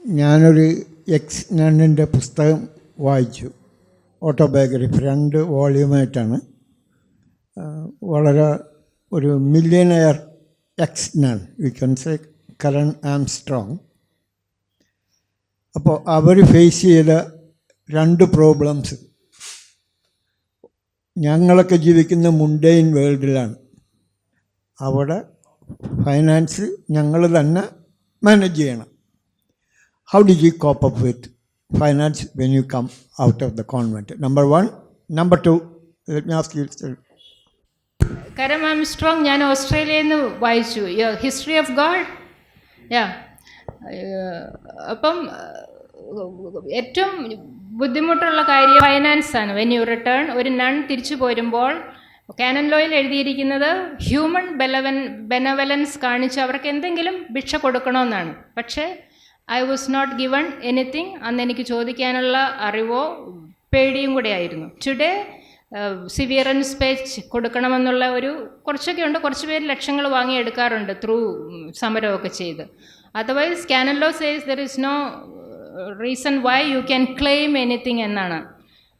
ഞാനൊരു എക്സ് നണ്ണിൻ്റെ പുസ്തകം വായിച്ചു, ഓട്ടോബയോഗ്രഫി 2 വോള്യൂമായിട്ടാണ്. വളരെ ഒരു millionaire X none, you can say Karan Armstrong. അപ്പോൾ അവർ ഫേസ് ചെയ്ത 2 പ്രോബ്ലംസ്. ഞങ്ങളൊക്കെ ജീവിക്കുന്ന മുണ്ടൈൻ വേൾഡിലാണ്. അവിടെ ഫൈനാൻസ് ഞങ്ങൾ തന്നെ മാനേജ് ചെയ്യണം. How did you cope up with finance when you come out of the convent? Number 1. Number 2, let me ask you. കരം Armstrong ഞാൻ ഓസ്ട്രേലിയയിൽ നിന്ന് വായിച്ചു, ഹിസ്റ്ററി ഓഫ് ഗാഡ്. അപ്പം ഏറ്റവും ബുദ്ധിമുട്ടുള്ള കാര്യം ഫൈനാൻസാണ്. വെൻ യു റിട്ടേൺ, ഒരു നൺ തിരിച്ചു പോരുമ്പോൾ കാനൻ ലോയിൽ എഴുതിയിരിക്കുന്നത് ഹ്യൂമൻ ബെനവലൻസ് കാണിച്ച് അവർക്ക് എന്തെങ്കിലും ഭിക്ഷ കൊടുക്കണമെന്നാണ്. പക്ഷേ I was not given anything. അന്ന് എനിക്ക് ചോദിക്കാനുള്ള അറിവോ പേടിയും കൂടെ ആയിരുന്നു. ടുഡേ സിവിയറൻസ് പേ കൊടുക്കണമെന്നുള്ള ഒരു കുറച്ചൊക്കെ ഉണ്ട്. കുറച്ച് പേര് ലക്ഷങ്ങൾ വാങ്ങിയെടുക്കാറുണ്ട് ത്രൂ സമരമൊക്കെ ചെയ്ത്. Otherwise canon law says there is no reason why you can claim anything എന്നാണ്.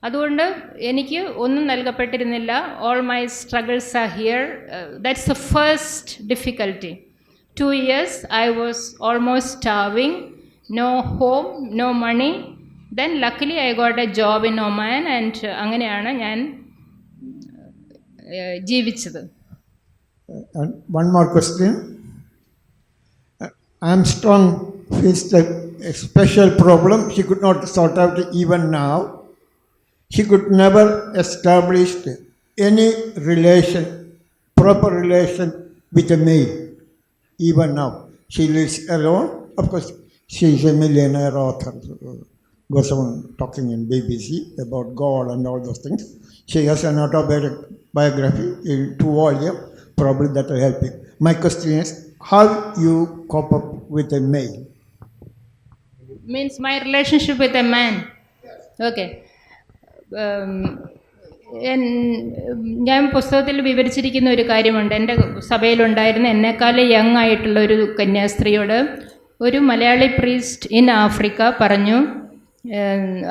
അതുകൊണ്ട് എനിക്ക് ഒന്നും നൽകപ്പെട്ടിരുന്നില്ല. All my struggles are here. That's the first difficulty. 2 years I was almost starving, no home, no money. Then luckily I got a job in Oman and അങ്ങനെയാണ് ഞാൻ ജീവിച്ചത്. One more question. Armstrong faced a special problem she could not sort out even now. She could never establish any relation, proper relation with a male. Even now, she lives alone. Of course, she is a millionaire author. Goes on talking in BBC about God and all those things. She has an autobiography in 2 volumes. Probably that will help you. My question is, how you cope up with a male? Means my relationship with a man. Okay. ഞാൻ പുസ്തകത്തിൽ വിവരിച്ചിരിക്കുന്ന ഒരു കാര്യമുണ്ട്. എൻ്റെ സഭയിലുണ്ടായിരുന്ന എന്നെക്കാളും young ആയിട്ടുള്ള ഒരു കന്യാസ്ത്രീയോട് ഒരു Malayali priest in Africa പറഞ്ഞു,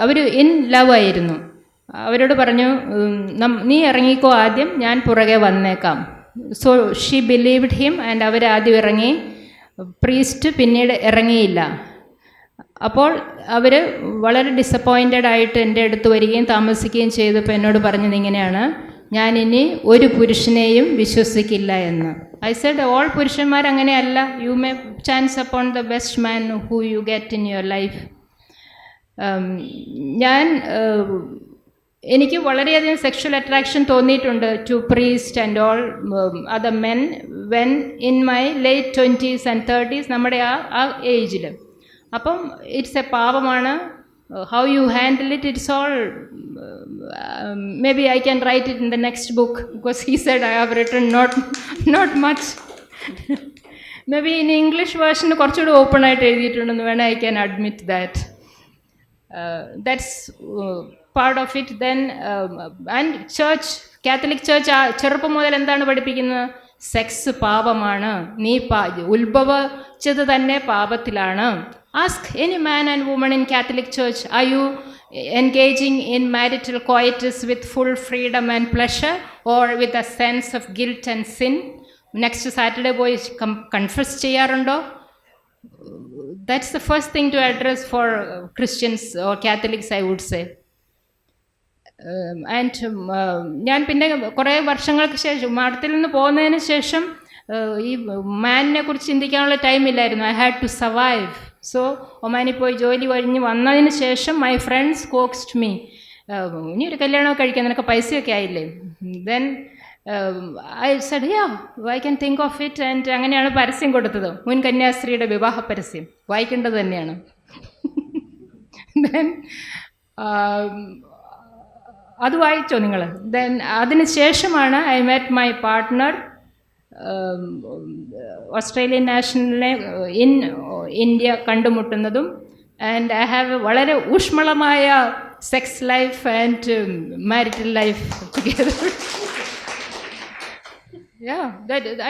അവർ ഇൻ ലവ് ആയിരുന്നു. അവരോട് പറഞ്ഞു, നീ ഇറങ്ങിക്കോ ആദ്യം, ഞാൻ പുറകെ വന്നേക്കാം. So she believed him and അവരാദ്യം ഇറങ്ങി. പ്രീസ്റ്റ് പിന്നീട് ഇറങ്ങിയില്ല. അപ്പോൾ അവർ വളരെ ഡിസപ്പോയിൻറ്റഡ് ആയിട്ട് എൻ്റെ അടുത്ത് വരികയും താമസിക്കുകയും ചെയ്തപ്പോൾ എന്നോട് പറഞ്ഞത് ഇങ്ങനെയാണ്, ഞാനിനി ഒരു പുരുഷനെയും വിശ്വസിക്കില്ല എന്ന്. ഐ സെഡ്, ഓൾ പുരുഷന്മാർ അങ്ങനെയല്ല. You may chance upon the best man who you get in your life. എനിക്ക് വളരെയധികം സെക്ഷൽ അട്രാക്ഷൻ തോന്നിയിട്ടുണ്ട് to priest and all other men when in my late 20s and 30s, നമ്മുടെ ആ ഏജിൽ. അപ്പം it's a പാപമാണ്. How you handle it, it's all may be I can write it in the next book because he said I have written not much. May be in English വേർഷന് കുറച്ചുകൂടി open ആയിട്ട് എഴുതിയിട്ടുണ്ടെന്ന് വേണേൽ I can admit that. That's part of it. Then and church, Catholic church ചെറുപ്പം മുതൽ എന്താണ് പഠിപ്പിക്കുന്നത്? Sex പാപമാണ്, നീ ഉത്ഭവിച്ചത് തന്നെ പാപത്തിലാണ്. Ask any man and woman in Catholic Church, are you engaging in marital coitus with full freedom and pleasure or with a sense of guilt and sin? Next Saturday പോയി confess ചെയ്യാറുണ്ടോ? That's the first thing to address for Christians or Catholics, I would say. And ഞാൻ പിന്നെ കുറേ വർഷങ്ങൾക്ക് ശേഷം, മഠത്തിൽ നിന്ന് പോകുന്നതിന് ശേഷം ഈ മാനിനെ കുറിച്ച് ചിന്തിക്കാനുള്ള ടൈമില്ലായിരുന്നു. I had to survive. So ഒമാനിൽ പോയി ജോലി കഴിഞ്ഞ് വന്നതിന് ശേഷം മൈ ഫ്രണ്ട്സ് കോക്സ്ഡ് മീ, ഇനി ഒരു കല്യാണമൊക്കെ കഴിക്കാൻ, നിനക്ക് പൈസയൊക്കെ ആയില്ലേ. Then I said I can think of it. And അങ്ങനെയാണ് പരസ്യം കൊടുത്തത്, മുൻ കന്യാസ്ത്രീയുടെ വിവാഹ പരസ്യം. വായിക്കേണ്ടത് തന്നെയാണ്. ദെൻ അത് വായിച്ചോ നിങ്ങൾ? ദെൻ അതിന് ശേഷമാണ് I met my partner, Australian നാഷണലിനെ ഇൻ ഇന്ത്യ കണ്ടുമുട്ടുന്നതും. ആൻഡ് ഐ ഹാവ് വളരെ ഊഷ്മളമായ sex life and marital life together.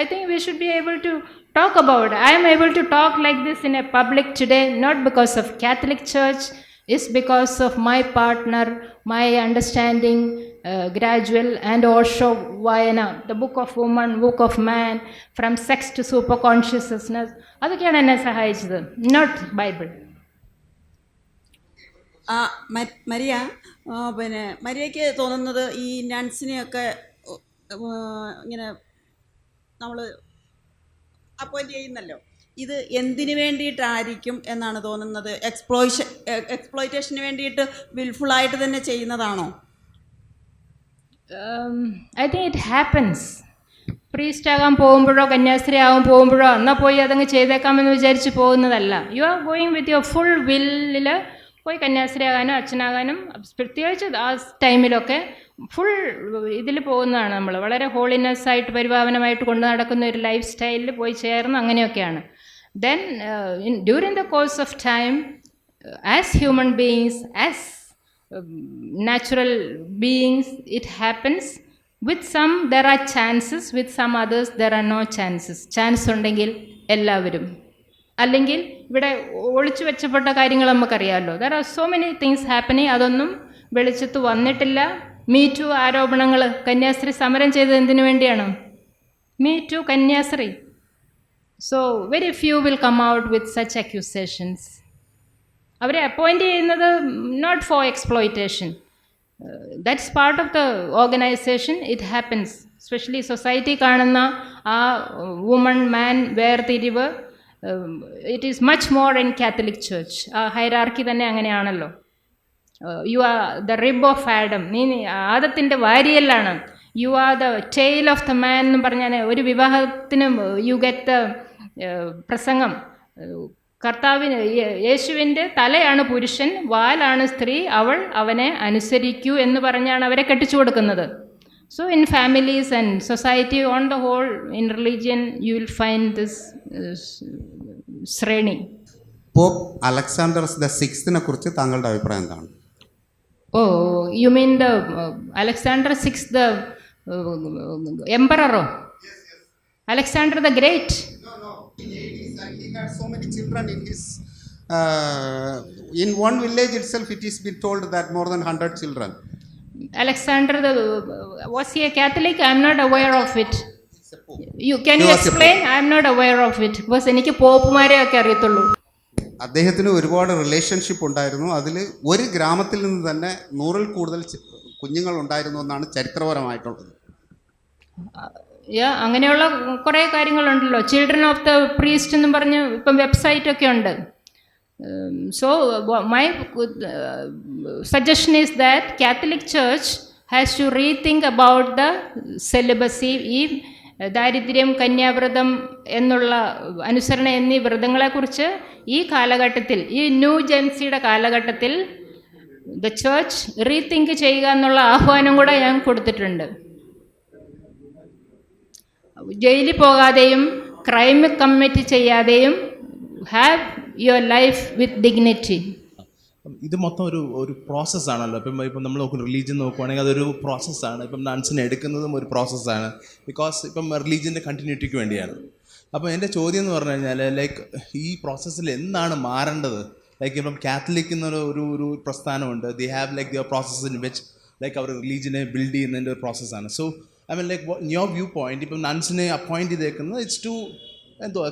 I think we should be able to talk about. I am able to talk like this in a public today not because of Catholic Church, it's because of my partner, my understanding, gradual, and also Vayana, the book of woman, book of man, from sex to super consciousness. അതൊക്കെയാണ് എന്നെ സഹായിച്ചത്, not Bible. Maria, പിന്നെ മരിയയ്ക്ക് തോന്നുന്നത് ഈ നൺസിനെയൊക്കെ ഇങ്ങനെ നമ്മൾ appoint ചെയ്യുന്നല്ലോ, ഇത് എന്തിനു വേണ്ടിയിട്ടായിരിക്കും എന്നാണ് തോന്നുന്നത്? എക്സ്പ്ലോയിറ്റേഷന് വേണ്ടിയിട്ട് വിൽഫുള്ളായിട്ട് തന്നെ ചെയ്യുന്നതാണോ? I think it happens. Priest ആകാൻ പോകുമ്പോഴോ കന്യാസ്ത്രീ ആകാൻ പോകുമ്പോഴോ എന്നാൽ പോയി അതങ്ങ് ചെയ്തേക്കാമെന്ന് വിചാരിച്ച് പോകുന്നതല്ല. You are going with your full വില്ലിൽ പോയി കന്യാസ്ത്രീ ആകാനും അച്ഛനാകാനും, പ്രത്യേകിച്ച് ആ ടൈമിലൊക്കെ ഫുൾ ഇതിൽ പോകുന്നതാണ്. നമ്മൾ വളരെ ഹോളിനെസ്സായിട്ട് പരിപാവനമായിട്ട് കൊണ്ടു നടക്കുന്ന ഒരു ലൈഫ് സ്റ്റൈലിൽ പോയി ചേർന്ന് അങ്ങനെയൊക്കെയാണ്. Then during the course of time, as human beings, as natural beings, it happens. With some there are chances, with some others there are no chances. Chance ഉണ്ടെങ്കിൽ എല്ലാവരും, അല്ലെങ്കിൽ ഇവിടെ ഒളിച്ചു വെച്ചപ്പെട്ട കാര്യങ്ങൾ നമുക്കറിയാമല്ലോ. There are so many things happening, അതൊന്നും വെളിച്ചത്ത് വന്നിട്ടില്ല. മീ ടു ആരോപണങ്ങൾ, കന്യാസ്ത്രീ സമരം ചെയ്തത് എന്തിനു വേണ്ടിയാണ്? മീ ടു കന്യാസ്ത്രീ. So very few will come out with such accusations. അവരെ അപ്പോയിൻറ്റ് ചെയ്യുന്നത് not for exploitation, that's part of the organisation. It happens. Especially society കാണുന്ന ആ വുമൺ മാൻ വേർതിരിവ്, it is much more in Catholic church. ആ hierarchy തന്നെ അങ്ങനെയാണല്ലോ. You are the rib of Adam, നീ ആദത്തിൻ്റെ വാരിയല്ലാണ്. You are the tail of the man എന്ന് പറഞ്ഞാൽ ഒരു വിവാഹത്തിന് യു ഗെറ്റ് ദ പ്രസംഗം. കർത്താവിന് യേശുവിൻ്റെ തലയാണ് പുരുഷൻ, വാലാണ് സ്ത്രീ, അവൾ അവനെ അനുസരിക്കൂ എന്ന് പറഞ്ഞാണ് അവരെ കെട്ടിച്ചു കൊടുക്കുന്നത്. So in families and society on the whole, in religion, you will find this ശ്രേണി. പോപ്പ് അലക്സാണ്ടർ ദ സിക്സ്തിനെ കുറിച്ച് താങ്കളുടെ അഭിപ്രായം എന്താണ്? Oh, you mean the Alexander six, the emperor? Alexander the Great? No. He had so many children in his. In one village itself, it is been told that more than 100 children. Alexander was he a Catholic? I am not aware of it. Can you explain? I am not aware of it. Because എനിക്ക് പോപ്പുമാരെ ഒക്കെ അറിയത്തുള്ളൂ. അദ്ദേഹത്തിന് ഒരുപാട് relationship ഉണ്ടായിരുന്നു. അതിൽ ഒരു ഗ്രാമത്തിൽ നിന്ന് തന്നെ 100-ൽ കൂടുതൽ കുഞ്ഞുങ്ങൾ ഉണ്ടായിരുന്നു എന്നാണ് ചരിത്രപരമായിട്ടുള്ളത്. അങ്ങനെയുള്ള കുറേ കാര്യങ്ങളുണ്ടല്ലോ. ചിൽഡ്രൻ ഓഫ് ദ പ്രീസ്റ്റ് എന്നും പറഞ്ഞ് ഇപ്പം വെബ്സൈറ്റൊക്കെ ഉണ്ട്. So my suggestion is that Catholic Church has to rethink about the celibacy. ഈ ദാരിദ്ര്യം, കന്യാവ്രതം എന്നുള്ള അനുസരണ എന്നീ വ്രതങ്ങളെക്കുറിച്ച് ഈ കാലഘട്ടത്തിൽ, ഈ ന്യൂ ജെൻസിയുടെ കാലഘട്ടത്തിൽ ദ ചർച്ച് റീതിങ്ക് ചെയ്യുക എന്നുള്ള ആഹ്വാനം കൂടെ ഞാൻ കൊടുത്തിട്ടുണ്ട്. ജയിലിൽ പോകാതെയും ക്രൈം കമ്മിറ്റ് ചെയ്യാതെയും have your life with dignity. ഇത് മൊത്തം ഒരു പ്രോസസ്സാണല്ലോ. ഇപ്പം നമ്മൾ നോക്കും, റിലീജിയൻ നോക്കുവാണെങ്കിൽ അതൊരു പ്രോസസ്സാണ്. ഇപ്പം നൺസിനെ എടുക്കുന്നതും ഒരു പ്രോസസ്സാണ്. ബിക്കോസ് ഇപ്പം റിലീജിയൻ്റെ കണ്ടിന്യൂറ്റിക്ക് വേണ്ടിയാണ്. അപ്പം എൻ്റെ ചോദ്യം എന്ന് പറഞ്ഞു കഴിഞ്ഞാൽ, ലൈക്ക് ഈ പ്രോസസ്സിൽ എന്താണ് മാറേണ്ടത്? ലൈക്ക് ഇപ്പം കാത്തലിക് എന്നൊരു പ്രസ്ഥാനമുണ്ട്. They have like their process in which like അവർ റിലീജിയനെ ബിൽഡ് ചെയ്യുന്നതിൻ്റെ ഒരു പ്രോസസ്സാണ്. So I mean like in your view point, ഇപ്പം നൺസിനെ അപ്പോയിൻറ്റ് ചെയ്തേക്കുന്നത് ഇറ്റ്സ് ടു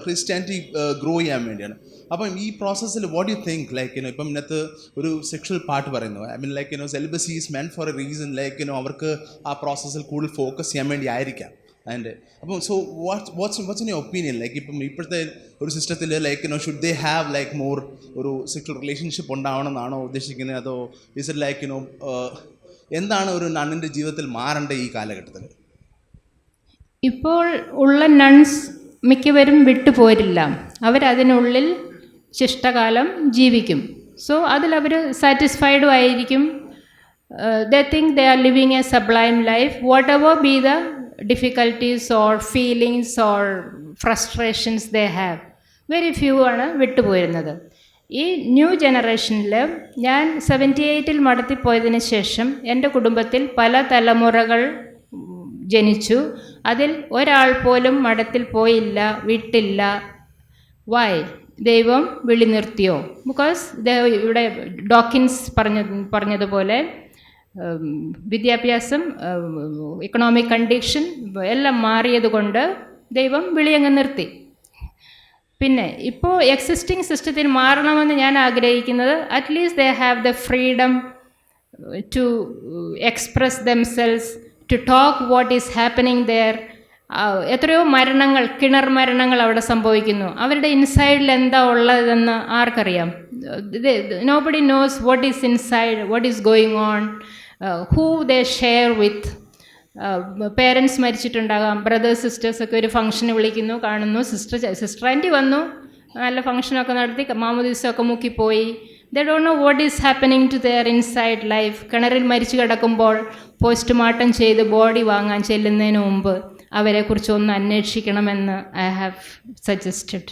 ക്രിസ്ത്യാനിറ്റി ഗ്രോ ചെയ്യാൻ വേണ്ടിയാണ്. അപ്പം ഈ പ്രോസസ്സിൽ വാട്ട് യു തിങ്ക്, ലൈക്ക് ഇപ്പം ഇന്നത്തെ ഒരു സെക്ഷൽ പാർട്ട് പറയുന്നു, I mean like celibacy is meant four A reason, like അവർക്ക് ആ പ്രോസസ്സിൽ കൂടുതൽ ഫോക്കസ് ചെയ്യാൻ വേണ്ടി ആയിരിക്കാം അതിൻ്റെ. അപ്പം so what's in your opinion, like ഇപ്പം ഇപ്പോഴത്തെ ഒരു സിസ്റ്റത്തിൽ like should they have like more ഒരു സെക്ഷൽ റിലേഷൻഷിപ്പ് ഉണ്ടാവണമെന്നാണോ ഉദ്ദേശിക്കുന്നത്? അതോ ഇസ് ഇറ്റ് ലൈക്ക് എന്താണ് ഒരു നണ്ണിൻ്റെ ജീവിതത്തിൽ മാറേണ്ട ഈ കാലഘട്ടത്തിൽ? ഇപ്പോൾ ഉള്ള നൺസ് മിക്കവരും വിട്ടുപോരില്ല. അവരതിനുള്ളിൽ ശിഷ്ടകാലം ജീവിക്കും. സോ അതിലവർ സാറ്റിസ്ഫൈഡും ആയിരിക്കും. They think they are living A sublime life, what ever B the difficulties or feelings or frustrations they have. Very few ആണ് വിട്ടുപോരുന്നത്. ഈ ന്യൂ ജനറേഷനിൽ ഞാൻ 78-ൽ മടത്തിപ്പോയതിന് ശേഷം എൻ്റെ കുടുംബത്തിൽ പല തലമുറകൾ ജനിച്ചു. അതിൽ ഒരാൾ പോലും മഠത്തിൽ പോയില്ല, വിട്ടില്ല. വൈ? ദൈവം വിളി നിർത്തിയോ? ബിക്കോസ് ഇവിടെ ഡോക്കിൻസ് പറഞ്ഞതുപോലെ വിദ്യാഭ്യാസം, ഇക്കണോമിക് കണ്ടീഷൻ എല്ലാം മാറിയത് കൊണ്ട് ദൈവം വിളിയങ്ങ് നിർത്തി. പിന്നെ ഇപ്പോൾ എക്സിസ്റ്റിംഗ് സിസ്റ്റത്തിൽ മാറണമെന്ന് ഞാൻ ആഗ്രഹിക്കുന്നത്, at least they have the freedom to express themselves, to talk what is happening there. എത്രയോ മരണങ്ങൾ, കിണർ മരണങ്ങൾ അവിടെ സംഭവിക്കുന്നു. അവരുടെ ഇൻസൈഡിൽ എന്താ ഉള്ളതെന്ന് ആർക്കറിയാം? Nobody knows what is inside, what is going on, who they share with. Parents മരിച്ചിട്ടുണ്ടാകാം, ബ്രദേഴ്സ് സിസ്റ്റേഴ്സൊക്കെ ഒരു ഫംഗ്ഷന് വിളിക്കുന്നു, കാണുന്നു, സിസ്റ്റർ ആൻറ്റി വന്നു, നല്ല ഫംഗ്ഷനൊക്കെ നടത്തി, മാമോദീസമൊക്കെ മുക്കിപ്പോയി. They don't know what is happening to their inside life. കിണറിൽ മരിച്ചു കിടക്കുമ്പോൾ പോസ്റ്റ്മോർട്ടം ചെയ്ത് ബോഡി വാങ്ങാൻ ചെല്ലുന്നതിന് മുമ്പ് അവരെക്കുറിച്ച് ഒന്ന് അന്വേഷിക്കണമെന്ന് ഐ ഹാവ് സജസ്റ്റഡ്.